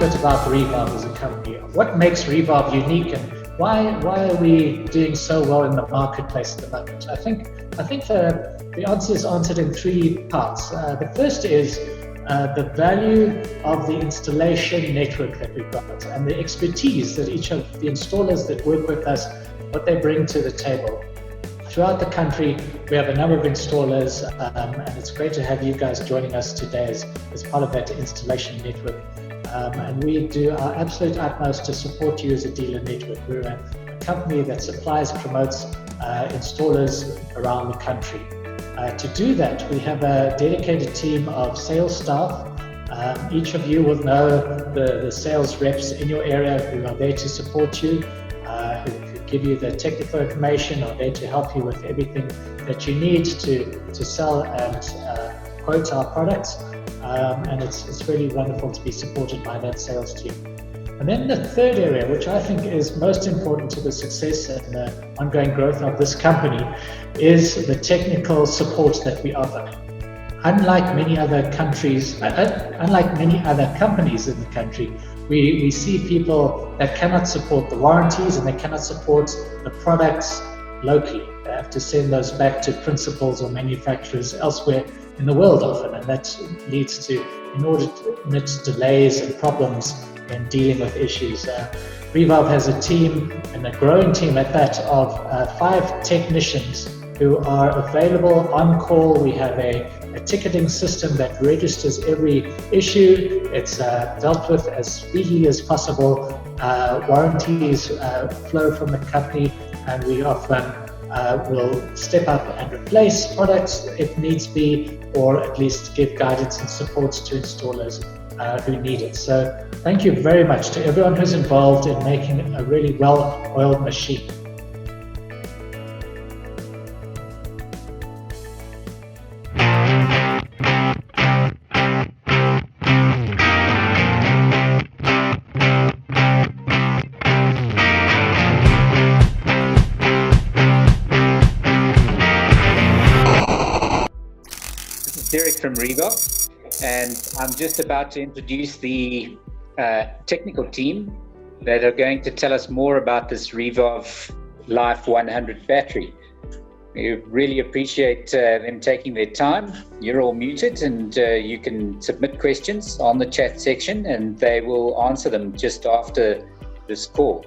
bit about Revov as a company. What makes Revov unique, and why are we doing so well in the marketplace at the moment? I think the answer is answered in three parts. The first is the value of the installation network that we've got and the expertise that each of the installers that work with us, what they bring to the table. Throughout the country, we have a number of installers, and it's great to have you guys joining us today as part of that installation network. And we do our absolute utmost to support you as a dealer network. We're a company that supplies, promotes installers around the country. To do that, we have a dedicated team of sales staff. Each of you will know the sales reps in your area who are there to support you, who give you the technical information, are there to help you with everything that you need to sell and quote our products. And it's really wonderful to be supported by that sales team. And then the third area, which I think is most important to the success and the ongoing growth of this company, is the technical support that we offer. Unlike many other companies in the country, we see people that cannot support the warranties and they cannot support the products locally. They have to send those back to principals or manufacturers elsewhere in the world often, and that leads to inordinate delays and problems in dealing with issues. Revov has a team, and a growing team at that, of 5 technicians who are available on call. We have a ticketing system that registers every issue. It's dealt with as speedily as possible. Warranties flow from the company, and we often will step up and replace products if needs be, or at least give guidance and support to installers who need it. So thank you very much to everyone who's involved in making a really well-oiled machine. Derek from Revov, and I'm just about to introduce the technical team that are going to tell us more about this Revov Life 100 battery. We really appreciate them taking their time. You're all muted, and you can submit questions on the chat section and they will answer them just after this call.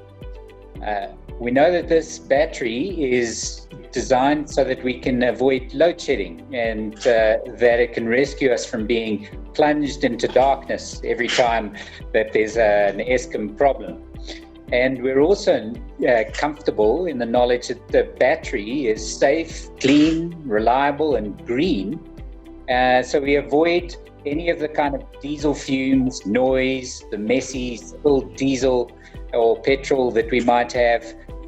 We know that this battery is designed so that we can avoid load shedding, and that it can rescue us from being plunged into darkness every time that there's an Eskom problem. And we're also comfortable in the knowledge that the battery is safe, clean, reliable, and green. So we avoid any of the kind of diesel fumes, noise, the messy spilled diesel or petrol that we might have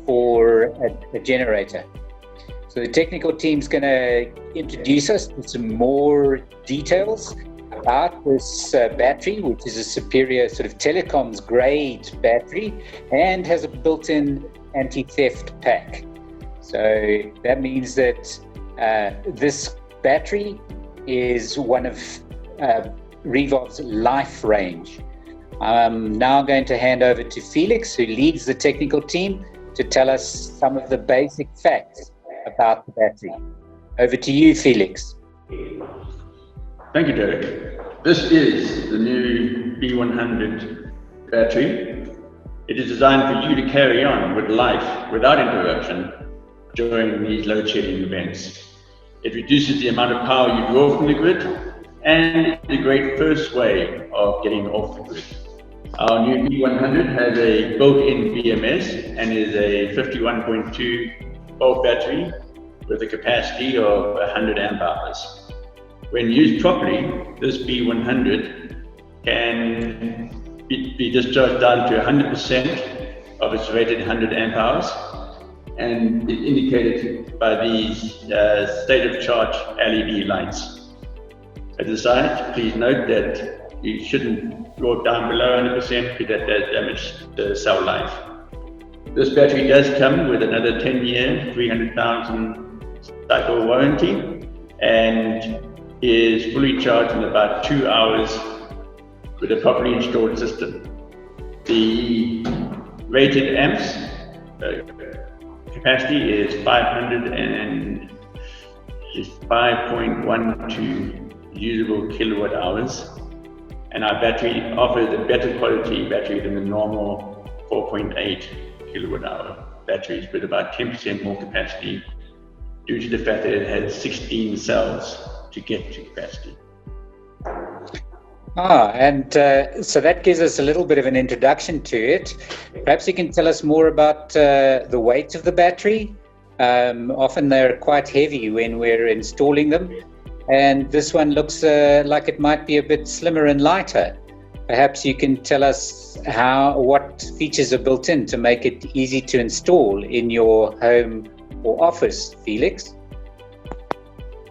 for a generator. So the technical team's going to introduce us to some more details about this battery, which is a superior sort of telecoms grade battery and has a built-in anti-theft pack. So that means that this battery is one of Revov's Life range. I'm now going to hand over to Felix, who leads the technical team, to tell us some of the basic facts about the battery. Over to you, Felix. Thank you, Derek. This is the new B100 battery. It is designed for you to carry on with life without interruption during these load shedding events. It reduces the amount of power you draw from the grid, and it's a great first way of getting off the grid. Our new B100 has a built-in BMS and is a 51.2 volt battery with a capacity of 100 amp hours. When used properly, this B100 can be discharged down to 100% of its rated 100 amp hours, and it's indicated by these state of charge LED lights. At the side, please note that you shouldn't go down below 100% because that does damage the cell life. This battery does come with another 10-year, 300,000 cycle warranty and is fully charged in about 2 hours with a properly installed system. The rated amps capacity is 500 and is 5.12 usable kilowatt hours, and our battery offers a better quality battery than the normal 4.8 kilowatt hour batteries, with about 10% more capacity due to the fact that it has 16 cells to get to capacity. And so that gives us a little bit of an introduction to it. Perhaps you can tell us more about the weight of the battery. Often they're quite heavy when we're installing them, and this one looks like it might be a bit slimmer and lighter. Perhaps you can tell us what features are built in to make it easy to install in your home or office, Felix?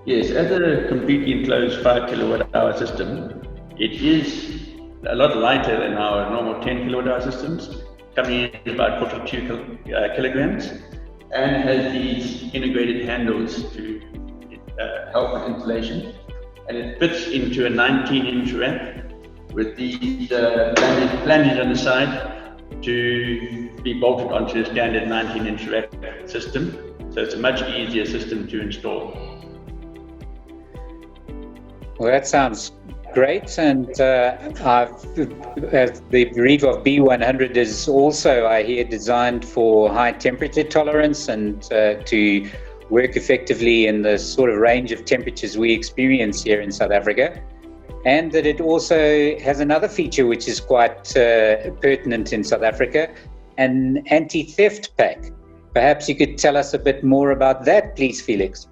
Yes, as a completely enclosed 5 kilowatt hour system, it is a lot lighter than our normal 10 kilowatt hour systems, coming in about 42 kilograms, and has these integrated handles to help with installation. And it fits into a 19-inch rack with these flanges on the side to be bolted onto the standard 19-inch rack system. So it's a much easier system to install. Well, that sounds great, and the Revov B100 is also, I hear, designed for high temperature tolerance and to work effectively in the sort of range of temperatures we experience here in South Africa, and that it also has another feature which is quite pertinent in South Africa, an anti-theft pack. Perhaps you could tell us a bit more about that, please, Felix.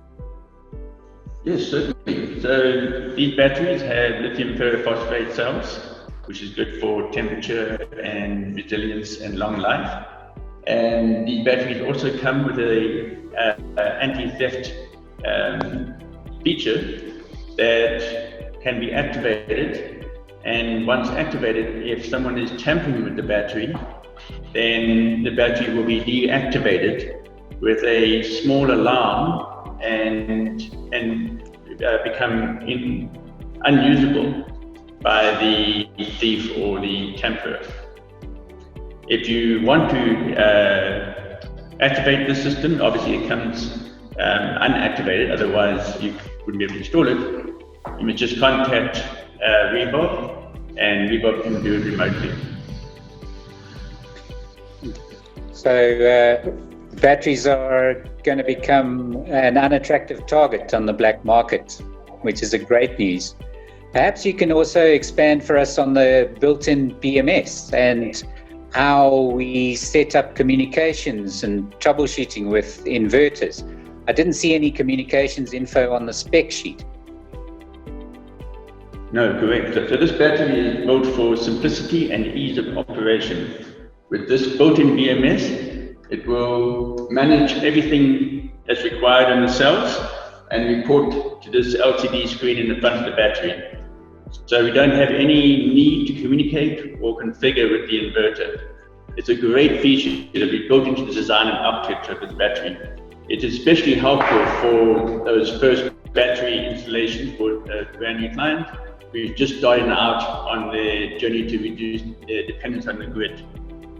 Yes, certainly. So these batteries have lithium ferrophosphate cells, which is good for temperature and resilience and long life. And these batteries also come with a anti-theft feature that can be activated. And once activated, if someone is tampering with the battery, then the battery will be deactivated with a small alarm and become unusable by the thief or the tamperer. If you want to activate the system, obviously it comes unactivated, otherwise you wouldn't be able to install it. You must just contact Revov, and Revov can do it remotely. So batteries are going to become an unattractive target on the black market, which is a great news. Perhaps you can also expand for us on the built-in BMS and how we set up communications and troubleshooting with inverters. I didn't see any communications info on the spec sheet. No, correct. So this battery is built for simplicity and ease of operation. With this built-in BMS, it will manage everything that's required on the cells and report to this LCD screen in the front of the battery. So we don't have any need to communicate or configure with the inverter. It's a great feature that we built into the design and architecture of this battery. It is especially helpful for those first battery installations for a brand new client who's just starting out on their journey to reduce their dependence on the grid.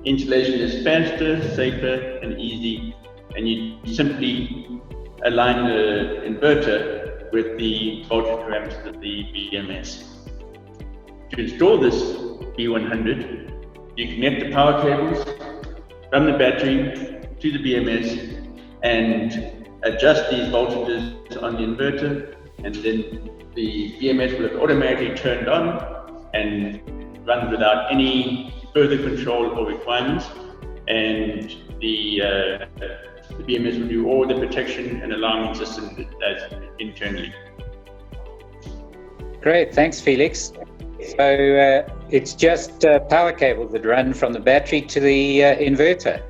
Installation is faster, safer, and easy, and you simply align the inverter with the voltage parameters of the BMS. To install this B100, you connect the power cables from the battery to the BMS and adjust these voltages on the inverter, and then the BMS will have automatically turned on and run without any further control or requirements, and the BMS will do all the protection and alarming system that it does internally. Great, thanks, Felix. So it's just power cables that run from the battery to the inverter.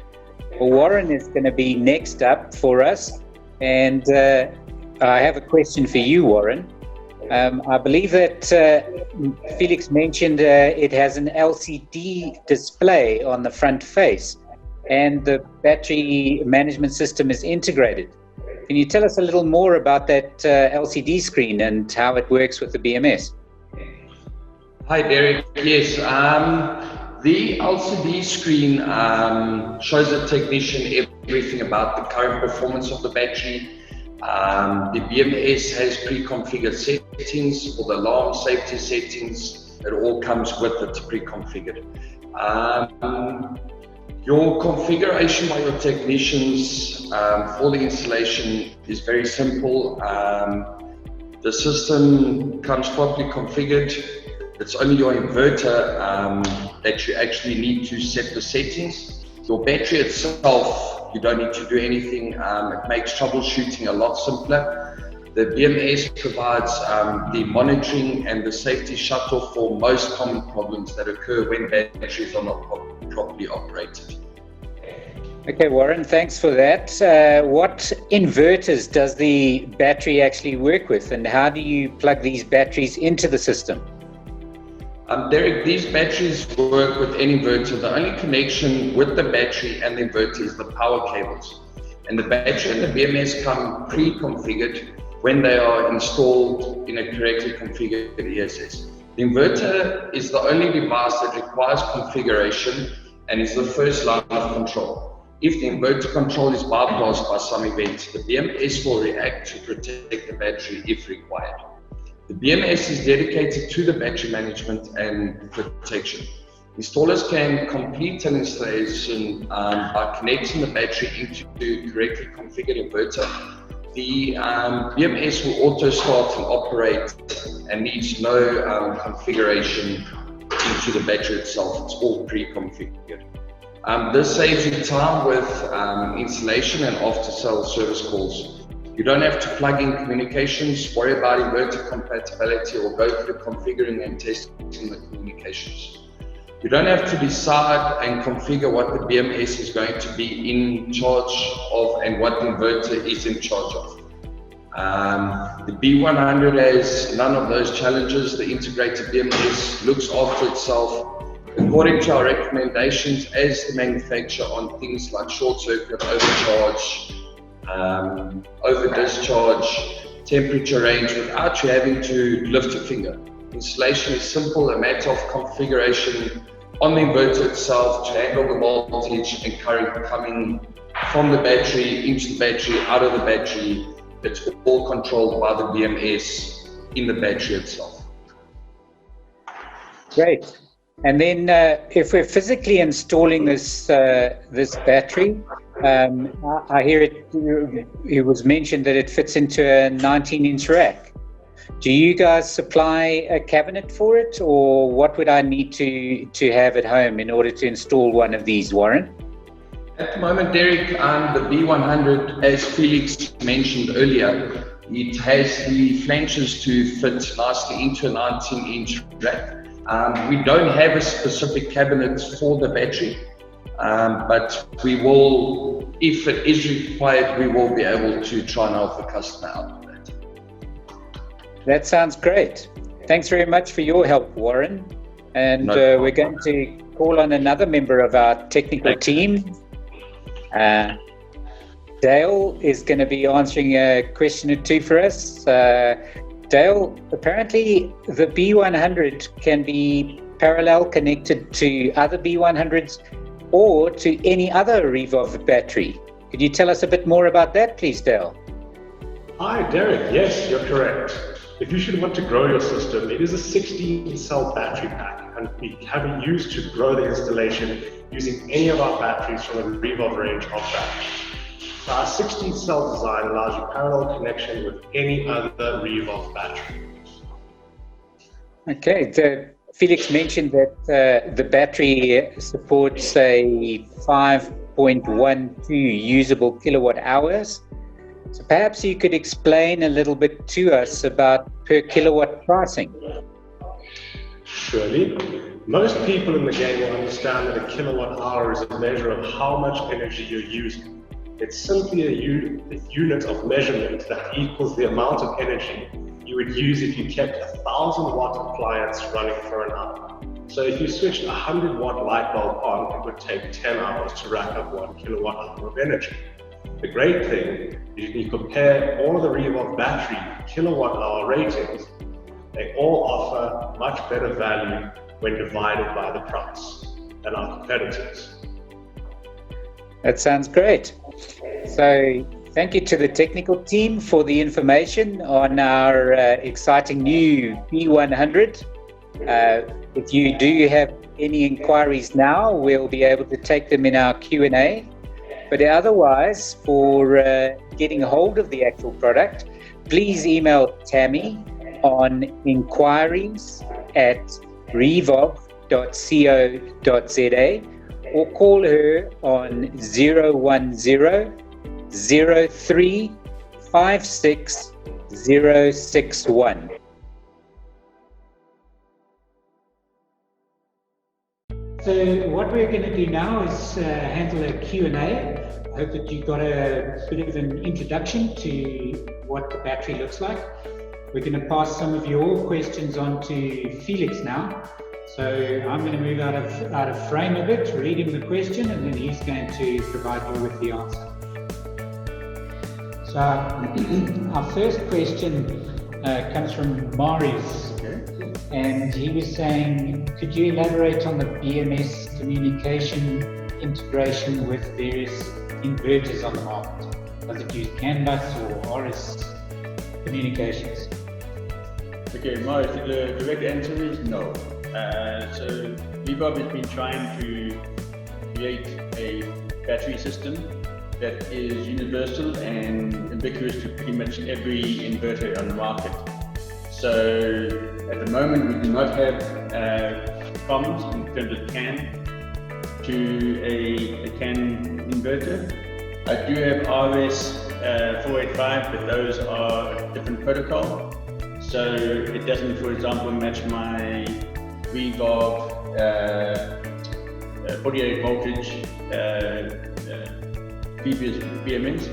Well, Warren is going to be next up for us, and I have a question for you, Warren. I believe that Felix mentioned it has an LCD display on the front face, and the battery management system is integrated. Can you tell us a little more about that LCD screen and how it works with the BMS? Hi, Derek. Yes, The LCD screen shows the technician everything about the current performance of the battery. The BMS has pre-configured settings for the alarm safety settings. It all comes with it pre-configured. Your configuration by your technicians for the installation is very simple. The system comes properly configured. It's only your inverter that you actually need to set the settings. Your battery itself, you don't need to do anything. It makes troubleshooting a lot simpler. The BMS provides the monitoring and the safety shutoff for most common problems that occur when batteries are not properly operated. Okay, Warren, thanks for that. What inverters does the battery actually work with, and how do you plug these batteries into the system? Derek, these batteries work with any inverter. The only connection with the battery and the inverter is the power cables. And the battery and the BMS come pre-configured when they are installed in a correctly configured ESS. The inverter is the only device that requires configuration and is the first line of control. If the inverter control is bypassed by some event, the BMS will react to protect the battery if required. The BMS is dedicated to the battery management and protection. Installers can complete an installation by connecting the battery into the correctly configured inverter. The BMS will auto start and operate and needs no configuration into the battery itself. It's all pre-configured. This saves you time with installation and after-sale service calls. You don't have to plug in communications, worry about inverter compatibility, or go through configuring and testing the communications. You don't have to decide and configure what the BMS is going to be in charge of and what the inverter is in charge of. The B100 has none of those challenges. The integrated BMS looks after itself according to our recommendations as the manufacturer on things like short circuit, overcharge, over discharge, temperature range without you having to lift a finger. Installation is simple, a matter of configuration on the inverter itself to handle the voltage and current coming from the battery into the battery, out of the battery. It's all controlled by the BMS in the battery itself. Great. And then if we're physically installing this battery, I hear it was mentioned that it fits into a 19-inch rack. Do you guys supply a cabinet for it, or what would I need to have at home in order to install one of these, Warren? At the moment, Derek, the B100, as Felix mentioned earlier, it has the flanges to fit nicely into a 19-inch rack. We don't have a specific cabinet for the battery, but we will, if it is required, we will be able to try and help the customer out with that. That sounds great. Thanks very much for your help, Warren. And we're going to call on another member of our technical team. Dale is going to be answering a question or two for us. Dale, apparently the B100 can be parallel connected to other B100s or to any other Revov battery. Could you tell us a bit more about that, please, Dale? Hi, Derek. Yes, you're correct. If you should want to grow your system, it is a 16-cell battery pack, and we have it used to grow the installation using any of our batteries from the Revov range of batteries. So our 16-cell design allows you parallel connection with any other Revov battery. Okay, Felix mentioned that the battery supports a 5.12 usable kilowatt hours. So perhaps you could explain a little bit to us about per kilowatt pricing. Surely. Most people in the game will understand that a kilowatt hour is a measure of how much energy you're using. It's simply a unit of measurement that equals the amount of energy you would use if you kept a 1,000-watt appliance running for an hour. So if you switched a 100-watt light bulb on, it would take 10 hours to rack up 1 kilowatt hour of energy. The great thing is you can compare all of the Revov battery kilowatt hour ratings. They all offer much better value when divided by the price. than our competitors. That sounds great. So thank you to the technical team for the information on our exciting new B100. If you do have any inquiries now, we'll be able to take them in our Q&A. But otherwise, for getting a hold of the actual product, please email Tammy on inquiries@revov.co.za or call her on 010-03-56-061. So what we're going to do now is handle a Q&A. I hope that you got a bit of an introduction to what the battery looks like. We're going to pass some of your questions on to Felix now. So I'm going to move out of frame a bit, read him the question, and then he's going to provide you with the answer. So our first question comes from Marius. And he was saying, could you elaborate on the BMS communication integration with various inverters on the market? Does it use CAN bus or RS communications? Okay, Marius, the direct answer is no. So Revov has been trying to create a battery system that is universal and ubiquitous to pretty much every inverter on the market. So at the moment, we do not have comms in terms of CAN to a CAN inverter. I do have RS 485, but those are a different protocol. So it doesn't, for example, match my Revov 48 voltage previous BMS.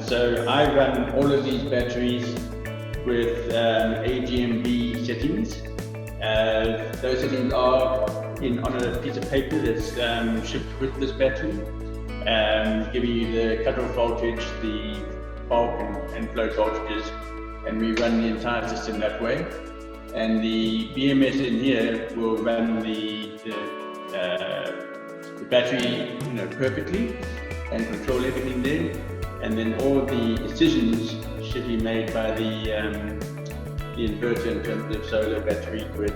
So I run all of these batteries with AGMB settings. Those settings are on a piece of paper that's shipped with this battery, giving you the cutoff voltage, the bulk and float voltages, and we run the entire system that way. And the BMS in here will run the battery, perfectly and control everything there. And then all the decisions should be made by the inverter in terms of solar, battery, grid,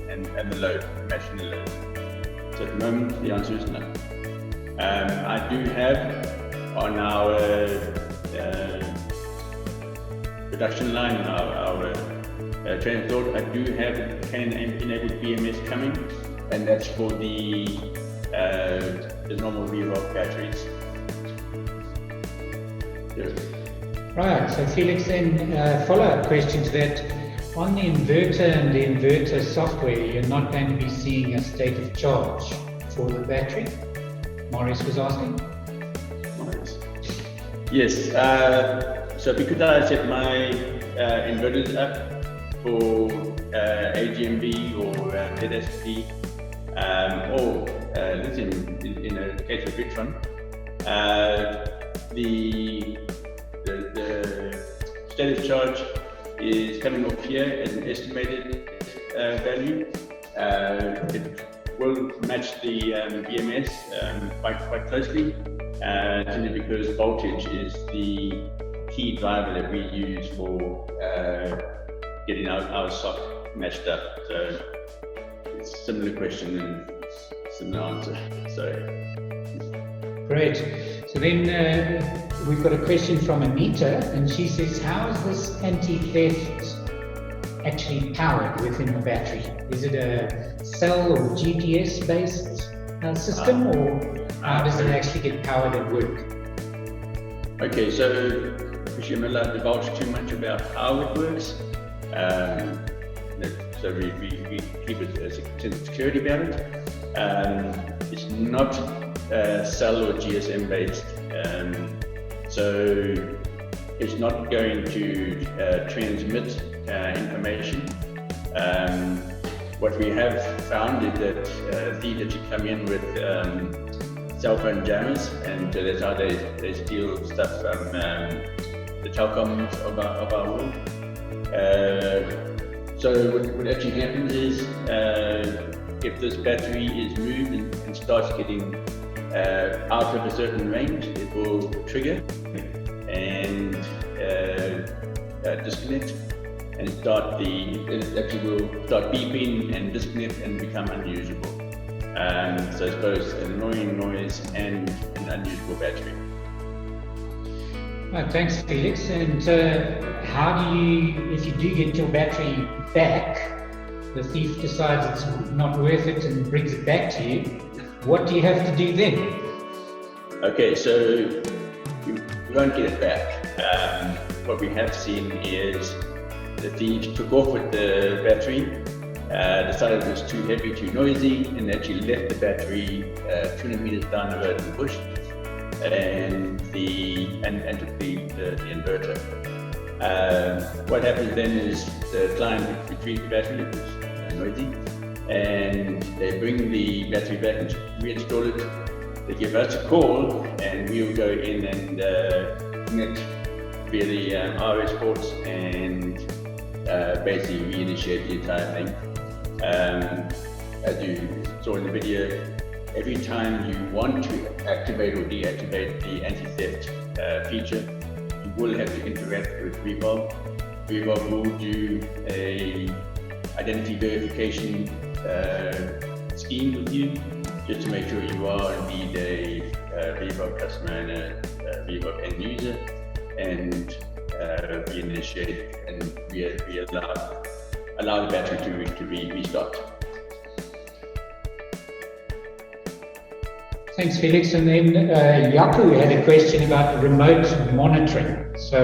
and the load, matching the load. So at the moment, the answer is no. I do have on our production line, our train of thought, I do have CAN-enabled BMS coming, and that's for the normal Revov batteries. Yes. Right, so Felix, then follow-up question to that. On the inverter and the inverter software, you're not going to be seeing a state of charge for the battery? Maurice was asking. Yes, so because I set my inverters up for AGMB or ZSP or lithium in the case of Victron, the status charge is coming off here as an estimated value. It will match the BMS quite closely, simply because voltage is the key driver that we use for getting our sock matched up. So it's a similar question and similar answer. So great. So then we've got a question from Anita, and she says, how is this anti-theft actually powered within the battery? Is it a cell or GPS based system, or how does it actually get powered and work? Okay, so I'm not allowed to divulge too much about how it works. So we keep it as a security about it. It's not cell or GSM based, so it's not going to transmit information. What we have found is that these actually come in with cell phone jammers, and that's how they steal stuff from the telecoms of our world. So what actually happens is if this battery is moved and starts getting out of a certain range, it will trigger and disconnect, and it actually will start beeping and disconnect and become unusable. So it's both an annoying noise and an unusable battery. Thanks, Felix. And how do you, if you do get your battery back, the thief decides it's not worth it and brings it back to you, what do you have to do then? Okay, so you won't get it back. What we have seen is the thieves took off with the battery, decided it was too heavy, too noisy, and actually left the battery 200 meters down the road in the bush, and took the inverter. What happens then is the client retrieves the battery, it was noisy, and they bring the battery back and reinstall it. They give us a call, and we'll go in and connect via the RS ports and basically reinitiate the entire thing. As you saw in the video, every time you want to activate or deactivate the anti-theft feature, you will have to interact with Revov. Revov will do a identity verification scheme with you, just to make sure you are indeed a Revov customer and a Revov end user, and reinitiate and allow the battery to be restarted. Thanks, Felix. And then Yaku had a question about remote monitoring. So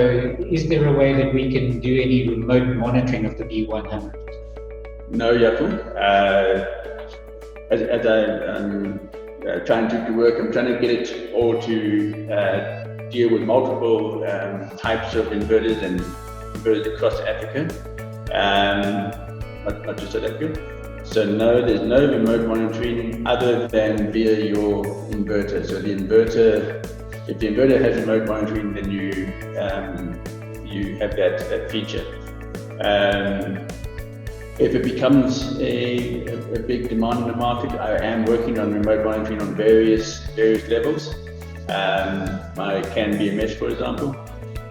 is there a way that we can do any remote monitoring of the B100? No, Yaku. As I'm trying to work, I'm trying to get it all to deal with multiple types of inverters and inverters across Africa, not just South Africa. So no, there's no remote monitoring other than via your inverter. So the inverter, if the inverter has remote monitoring, then you have that feature. If it becomes a big demand in the market, I am working on remote monitoring on various levels. My CAN BMS, for example,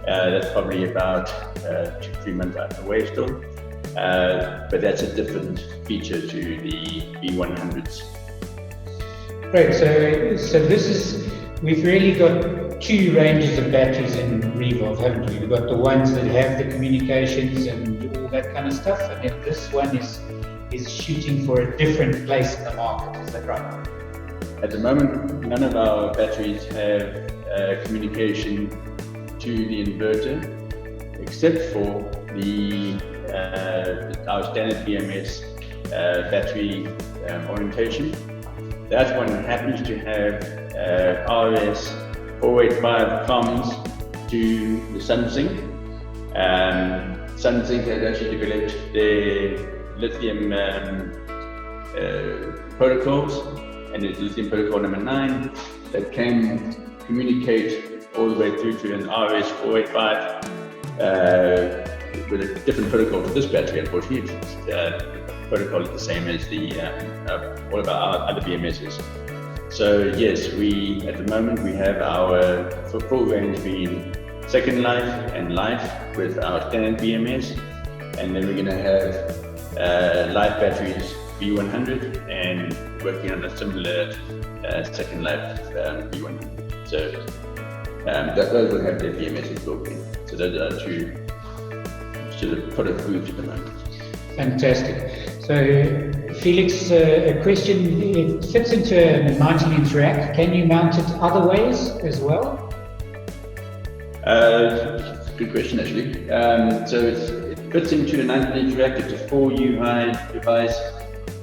that's probably about 2-3 months away still. But that's a different feature to the B100s. Great, so this is, we've really got two ranges of batteries in Revov, haven't we? We've got the ones that have the communications and all that kind of stuff, and then this one is shooting for a different place in the market, is that right? At the moment, none of our batteries have communication to the inverter, except for our standard BMS battery orientation. That one happens to have RS 485 comms to the SunSync. SunSync has actually developed their lithium protocols, and it's lithium protocol number 9 that can communicate all the way through to an RS 485 with a different protocol to this battery. Unfortunately, the protocol is the same as all of our other BMSs. So yes, at the moment we have our full range being second life and life with our standard BMS, and then we're going to have life batteries B100 and working on a similar second life B100. So those will have their BMSs built in. So those are two sort of product groups at the moment. Fantastic. So Felix, a question, it fits into a 90-inch rack. Can you mount it other ways as well? Good question actually. So it fits into a 90-inch rack. It's a 4U device.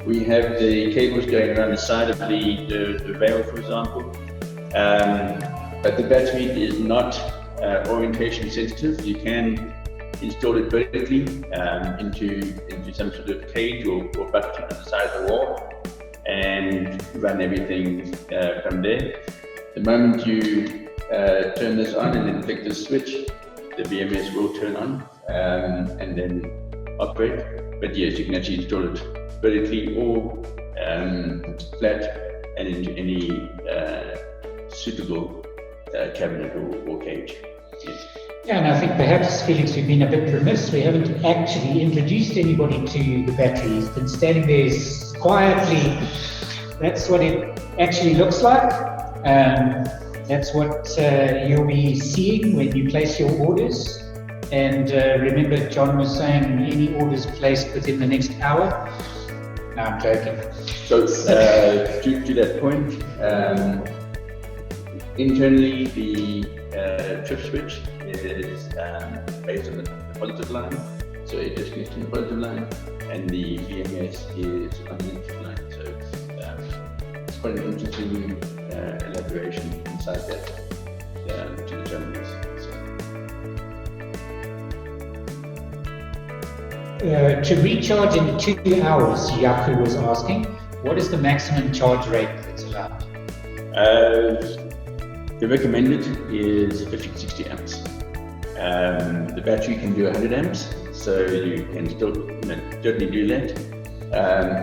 We have the cables going around the side of the rail, for example. But the battery is not orientation sensitive. You can install it vertically into some sort of cage or bucket on the side of the wall and run everything from there. The moment you turn this on and then flick the switch, the BMS will turn on and then operate. But yes, you can actually install it vertically or flat and into any suitable cabinet or cage. Yes. Yeah, and I think perhaps, Felix, we've been a bit remiss. We haven't actually introduced anybody to the battery. He's been standing there quietly. That's what it actually looks like. That's what you'll be seeing when you place your orders. And remember, John was saying any orders placed within the next hour. No, I'm joking. So to that point, internally the trip switch is based on the positive line, so it just connects to the positive line, and the BMS is on the negative line. So it's quite an interesting elaboration inside that to the terminals. To recharge in 2 hours, Yaku was asking, what is the maximum charge rate that's allowed? The recommended is 50 to 60 amps. The battery can do 100 amps, so you can still certainly do that.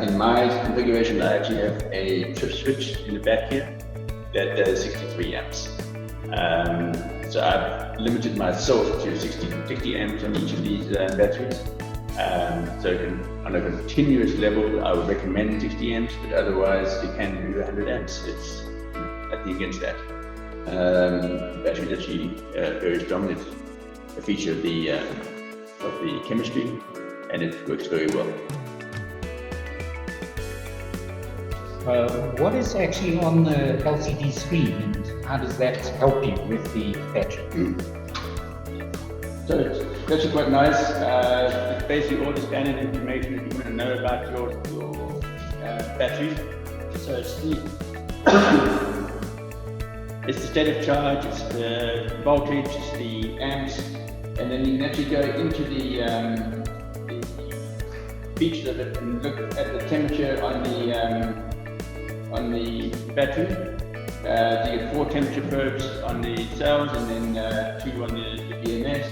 In my configuration, I actually have a trip switch in the back here that does 63 amps. So I've limited myself to 60 amps on each of these batteries. So on a continuous level, I would recommend 60 amps, but otherwise you can do 100 amps. It's nothing against that. The battery is actually very strong. It's a feature of the chemistry, and it works very well. What is actually on the LCD screen, and how does that help you with the battery? So it's actually quite nice. It's basically all the standard information that you want to know about your battery. So it's the state of charge, it's the voltage, it's the amps, and then you can actually go into the features of it and look at the temperature on the battery. So you get 4 temperature probes on the cells and then 2 on the BMS.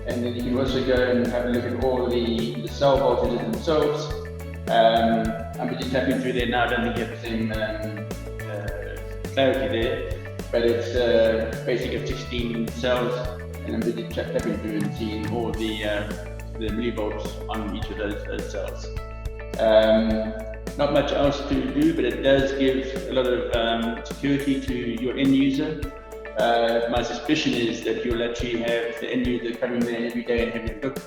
And then you can also go and have a look at all the cell voltages themselves. I'm just tapping through there now. I don't think you have the same clarity there, but it's basically 16 cells, and I'm busy tapping through and seeing all the millivolts on each of those cells. Not much else to do, but it does give a lot of security to your end user. My suspicion is that you'll actually have the end user coming there every day and having a look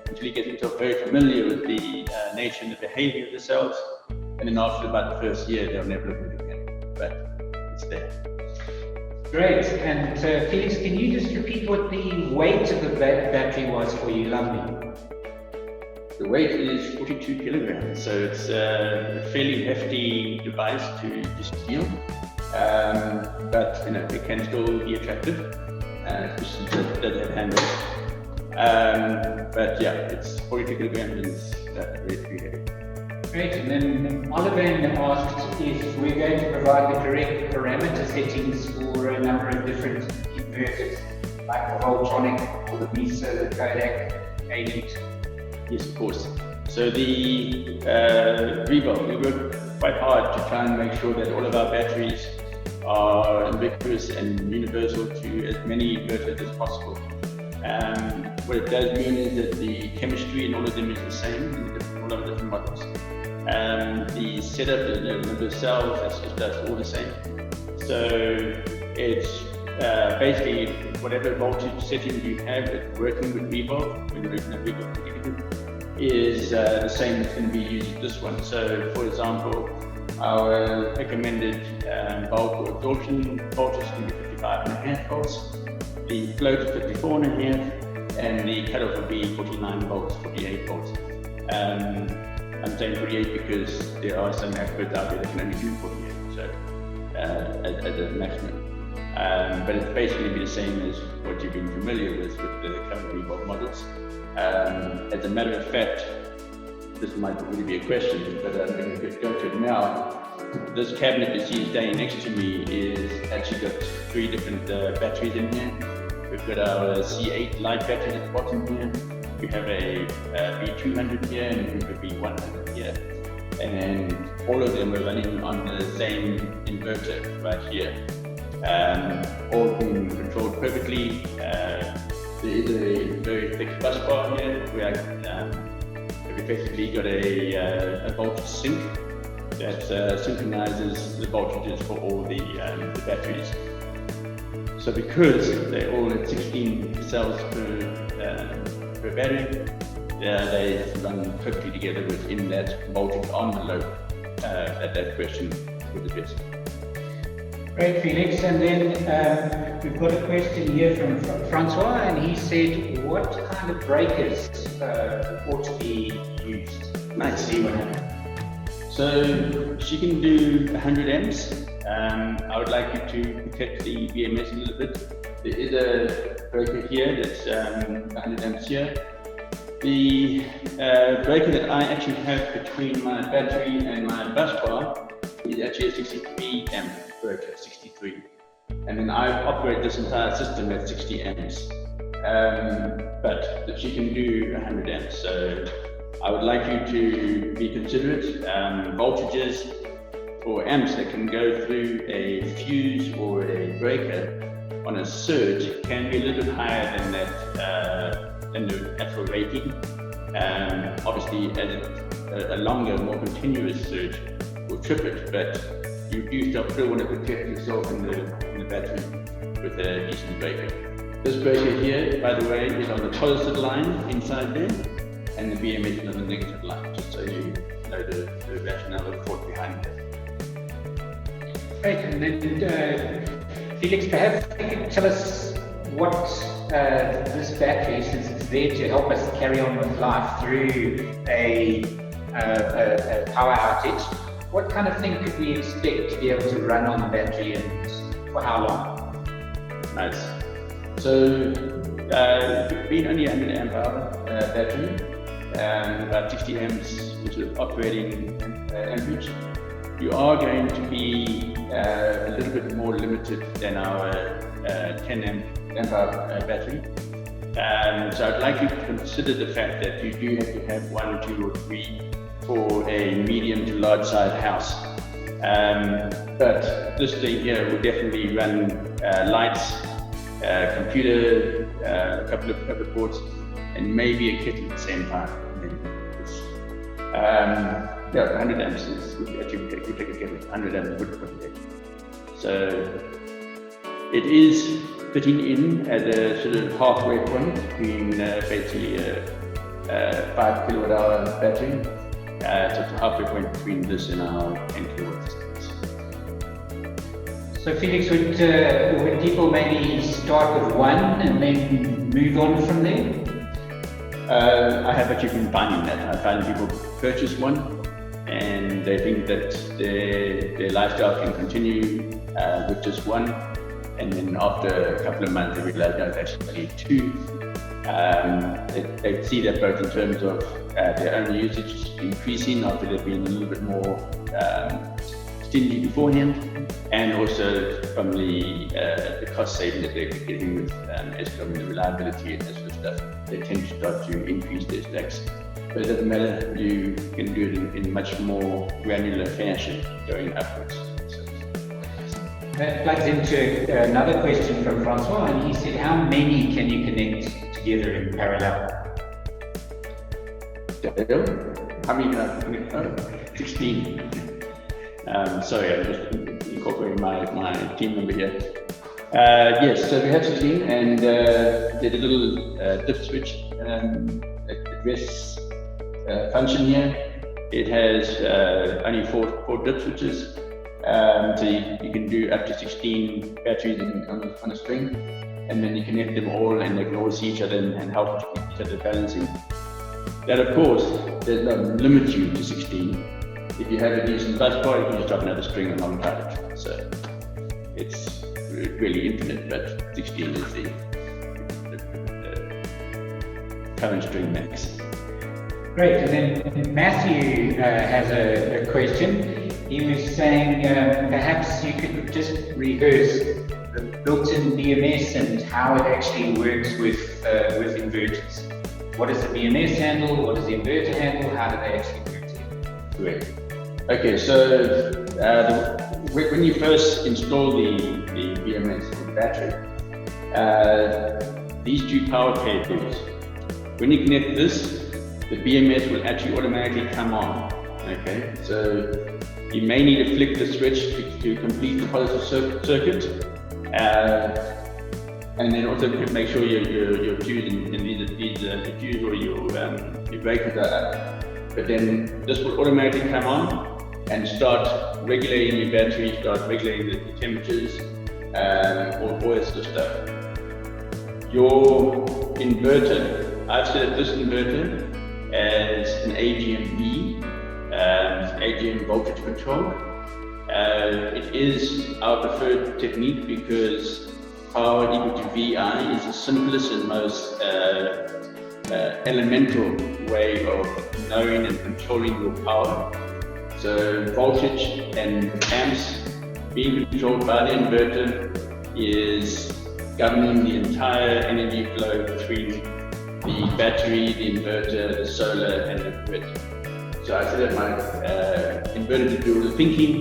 until he gets himself very familiar with the nature and the behavior of the cells. And then after about the first year, they'll never look at it again. But it's there. Great. And Felix, can you just repeat what the weight of the battery was for you, Lumby? The weight is 42 kilograms, so it's a fairly hefty device to steal. But it can still be attractive, especially since it does have handles. But yeah, it's 42 kilograms and it's very heavy. Great, and then Oliver asked if we're going to provide the correct parameter settings for a number of different inverters, like the Voltronic or the Mesa, the Kodak, Agent. Yes, of course. So the Revov, we work quite hard to try and make sure that all of our batteries are ubiquitous and universal to as many inverters as possible. What it does mean is that the chemistry in all of them is the same in all of the different models. The setup, the number of cells, that's all the same. So it's basically whatever voltage setting you have that's working with Revov, when you're using a Revov is the same that's going to be used with this one. So for example, our recommended bulk or absorption voltage is going to be 55.5 volts, the float is 54.5, and the cutoff will be 49 volts, 48 volts. I'm saying 48 because there are some experts out there that can only do 48, so as a maximum. But it's basically going to be the same as what you've been familiar with the current Revov models. As a matter of fact, this might really be a question, but I'm going to go to it now. This cabinet you see standing next to me is actually got 3 different batteries in here. We've got our C8 light battery at the bottom here. We have a B200 here and we have a B100 here. And all of them were running on the same inverter right here. All being controlled perfectly. There is a very thick bus bar here where we've effectively got a voltage sink that synchronizes the voltages for all the batteries. So because they're all at 16 cells per battery, they run perfectly together within that voltage envelope that question was addressed. Great, Felix. And then we've got a question here from Francois, and he said, what kind of breakers ought to be used? Nice. So she can do 100 amps. I would like you to protect the BMS a little bit. There is a breaker here that's 100 amps here. The breaker that I actually have between my battery and my bus bar is actually a 63 amp breaker, 63. And then I operate this entire system at 60 amps. But she can do 100 amps. So I would like you to be considerate. Voltages or amps that can go through a fuse or a breaker on a surge can be a little bit higher than that, than the actual rating. Obviously, as a longer, more continuous surge will trip it, but you do still want to protect yourself in the battery with a decent breaker. This breaker here, by the way, is on the positive line inside there, and the BMS is on the negative line, just so you know the rationale of thought behind that. Great, and then Felix, perhaps you could tell us what this battery, since it's there to help us carry on with life through a power outage, what kind of thing could we expect to be able to run on the battery and for how long? Nice. So, being only 100 amp hour battery, about 60 amps into operating amperage, you are going to be a little bit more limited than our 10 amp hour battery. So I'd like you to consider the fact that you do have to have 1, 2, or 3 for a medium to large size house. But this thing here will definitely run lights, computer, a couple of ports, and maybe a kettle at the same time. Yeah, 100 amps would actually take a kettle. 100 amps would put it. So it is fitting in as a sort of halfway point between basically a 5 kilowatt hour battery. So it's a halfway point between this and our 10 kilowatt systems. So Felix, would people maybe start with one and then move on from there? I have actually been finding that. I find people purchase one and they think that their lifestyle can continue with just one, and then after a couple of months they realize no, they actually need two. They see that both in terms of their own usage increasing after they've been a little bit more stingy beforehand, and also from the cost saving that they're getting with Eskom, the reliability and that sort of stuff. They tend to start to increase their stacks. But it doesn't matter, you can do it in much more granular fashion going upwards. So. That plugs into another question from Francois, and he said, how many can you connect together in parallel? I mean, 16. Sorry, I'm just incorporating my team member here. Yes, so we have 16, and there's a little dip switch address function here. It has only four dip switches, so you can do up to 16 batteries on a string, and then you connect them all, and they can all see each other and help each other balancing. That, of course, does not limit you to 16. If you have a decent bus bar, you can just drop another string alongside it. So it's really infinite, but 16 is the current string max. Great, and then Matthew has a question. He was saying perhaps you could just rehearse the built-in BMS and how it actually works with inverters. What does the BMS handle? What does the inverter handle? How do they actually work together? Correct. Okay, so when you first install the BMS in the battery, these two power cables, when you connect this, the BMS will actually automatically come on. Okay, so you may need to flick the switch to complete the positive circuit, and then also make sure your fuse and the fuse or your breakers are up. But then this will automatically come on and start regulating your battery, start regulating the temperatures, all this sort of stuff. Your inverter, I've set up this inverter as an AGM-B, AGM voltage control. It is our preferred technique because power equal to VI is the simplest and most elemental way of knowing and controlling your power. So voltage and amps being controlled by the inverter is governing the entire energy flow between the battery, the inverter, the solar and the grid. So I set up my inverter to do all the thinking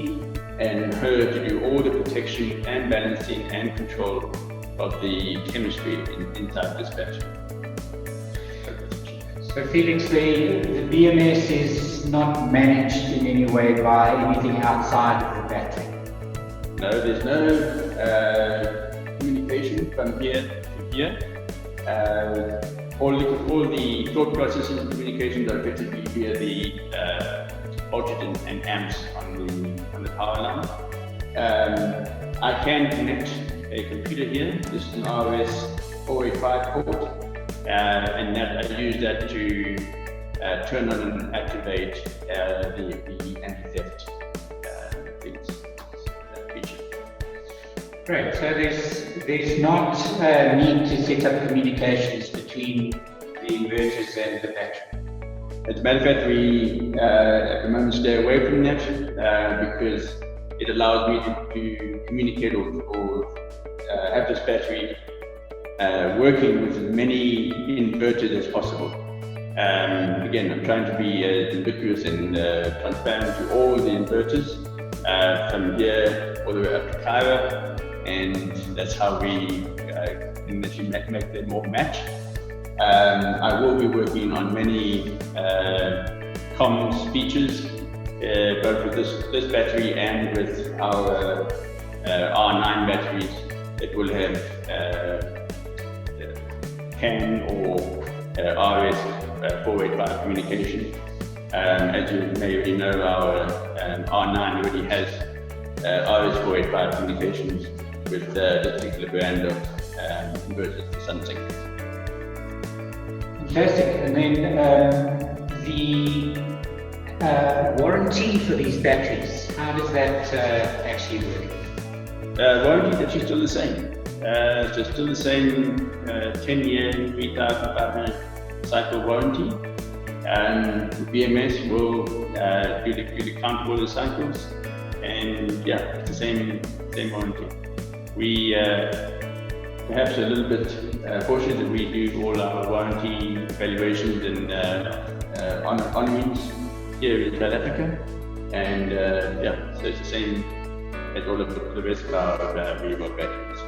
and her to do all the protection and balancing and control of the chemistry inside this battery. So Felix, the BMS is not managed in any way by anything outside of the battery? No, there's no communication from here to here. All the thought processes and communications are effectively via the voltage and amps on the power line. I can connect a computer here. This is an RS485 port. And that I use that to turn on and activate the anti-theft feature. Great. So there's not a need to set up communications between the inverters and the battery. As a matter of fact, we at the moment stay away from that because it allows me to communicate or have this battery working with as many inverters as possible. Again, I'm trying to be ubiquitous and transparent to all the inverters from here all the way up to Cairo, and that's how we initially make them all match. I will be working on many comms features, both with this battery and with our R9 batteries that will have CAN or RS485 communication. As you may already know, our R9 already has RS485 communications with this particular brand of inverters, the Sunset. Fantastic. And then the warranty for these batteries, how does that actually work? Warranty is actually still the same. So still the same 10-year, 3,500 cycle warranty. And the BMS will do the count for the cycles, and yeah, it's the same warranty. We perhaps a little bit fortunate that we do all our warranty evaluations and honorees here in South Africa, and yeah, so it's the same as all of the rest of our Revov batteries.